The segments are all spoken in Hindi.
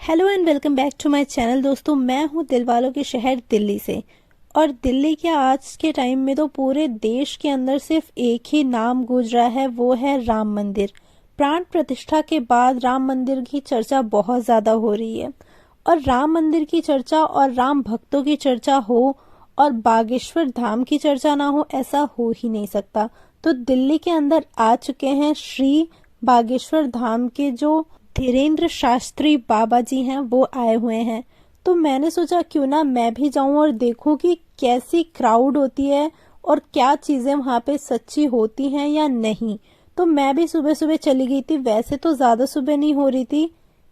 Hello and welcome back to my channel. दोस्तों, मैं हूं दिलवालों के शहर दिल्ली से। और दिल्ली के आज के टाइम में तो पूरे देश के अंदर सिर्फ एक ही नाम गूंज रहा है, वो है राम मंदिर। प्राण प्रतिष्ठा के बाद राम मंदिर की चर्चा बहुत ज़्यादा हो रही है। और राम मंदिर की चर्चा और राम भक्तों की चर्चा हो और बागेश्वर धाम की चर्चा ना हो, ऐसा हो ही नहीं सकता। तो दिल्ली के अंदर आ चुके हैं श्री बागेश्वर धाम के जो धीरेन्द्र शास्त्री बाबा जी हैं, वो आए हुए हैं। तो मैंने सोचा क्यों ना मैं भी जाऊं और देखूं कि कैसी क्राउड होती है और क्या चीज़ें वहाँ पे सच्ची होती हैं या नहीं। तो मैं भी सुबह सुबह चली गई थी। वैसे तो ज़्यादा सुबह नहीं हो रही थी,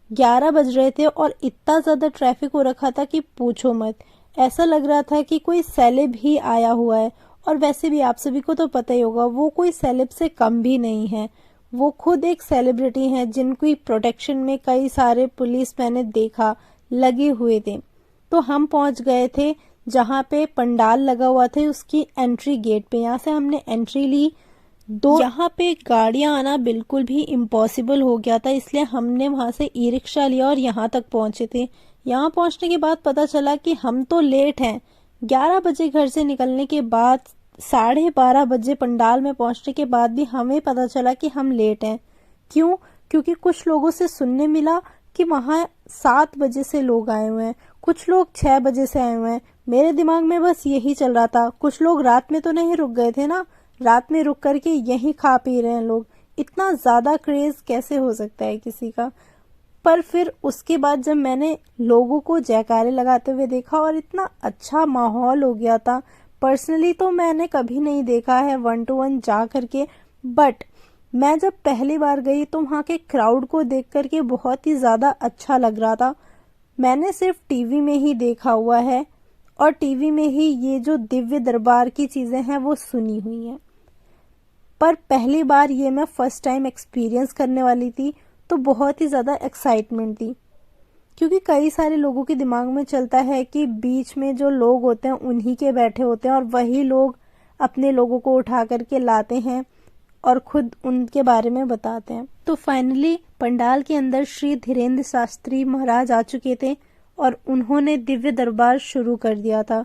11 बज रहे थे और इतना ज़्यादा ट्रैफिक हो रखा था कि पूछो मत। ऐसा लग रहा था कि कोई सेलेब ही आया हुआ है। और वैसे भी आप सभी को तो पता ही होगा, वो कोई सेलेब से कम भी नहीं है। वो खुद एक सेलिब्रिटी हैं जिनकी प्रोटेक्शन में कई सारे पुलिस मैंने देखा लगे हुए थे। तो हम पहुंच गए थे जहां पे पंडाल लगा हुआ था, उसकी एंट्री गेट पे। यहाँ से हमने एंट्री ली। यहाँ पे गाड़ियां आना बिल्कुल भी इम्पॉसिबल हो गया था, इसलिए हमने वहां से ई रिक्शा लिया और यहाँ तक पहुंचे थे। यहाँ पहुंचने के बाद पता चला कि हम तो लेट हैं। 11 बजे घर से निकलने के बाद 12:30 बजे पंडाल में पहुंचने के बाद भी हमें पता चला कि हम लेट हैं। क्यों? क्योंकि कुछ लोगों से सुनने मिला कि वहाँ 7 बजे से लोग आए हुए हैं, कुछ लोग 6 बजे से आए हुए हैं। मेरे दिमाग में बस यही चल रहा था, कुछ लोग रात में तो नहीं रुक गए थे ना, रात में रुक करके यहीं खा पी रहे हैं लोग। इतना ज़्यादा क्रेज कैसे हो सकता है किसी का। पर फिर उसके बाद जब मैंने लोगों को जयकारे लगाते हुए देखा और इतना अच्छा माहौल हो गया था। पर्सनली तो मैंने कभी नहीं देखा है 1 to 1 जा करके, बट मैं जब पहली बार गई तो वहाँ के क्राउड को देख करके बहुत ही ज़्यादा अच्छा लग रहा था। मैंने सिर्फ टीवी में ही देखा हुआ है और टीवी में ही ये जो दिव्य दरबार की चीज़ें हैं वो सुनी हुई हैं, पर पहली बार ये मैं फर्स्ट टाइम एक्सपीरियंस करने वाली थी। तो बहुत ही ज़्यादा एक्साइटमेंट थी, क्योंकि कई सारे लोगों के दिमाग में चलता है कि बीच में जो लोग होते हैं उन्हीं के बैठे होते हैं और वही लोग अपने लोगों को उठा करके लाते हैं और खुद उनके बारे में बताते हैं। तो फाइनली पंडाल के अंदर श्री धीरेन्द्र शास्त्री महाराज आ चुके थे और उन्होंने दिव्य दरबार शुरू कर दिया था।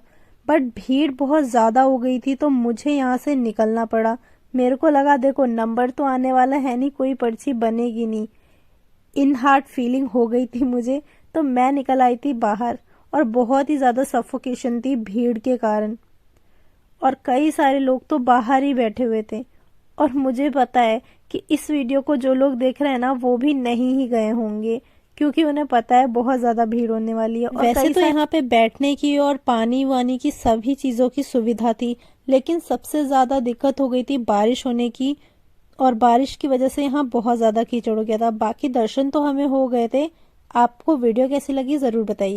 बट भीड़ बहुत ज़्यादा हो गई थी तो मुझे यहाँ से निकलना पड़ा। मेरे को लगा देखो नंबर तो आने वाला है नहीं, कोई पर्ची बनेगी नहीं, इन हार्ट फीलिंग हो गई थी मुझे। तो मैं निकल आई थी बाहर और बहुत ही ज़्यादा सफोकेशन थी भीड़ के कारण, और कई सारे लोग तो बाहर ही बैठे हुए थे। और मुझे पता है कि इस वीडियो को जो लोग देख रहे हैं ना, वो भी नहीं ही गए होंगे, क्योंकि उन्हें पता है बहुत ज़्यादा भीड़ होने वाली है। और वैसे तो यहाँ पे बैठने की और पानी वानी की सभी चीज़ों की सुविधा थी, लेकिन सबसे ज़्यादा दिक्कत हो गई थी बारिश होने की, और बारिश की वजह से यहाँ बहुत ज़्यादा कीचड़ हो गया था। बाकी दर्शन तो हमें हो गए थे। आपको वीडियो कैसी लगी ज़रूर बताइए।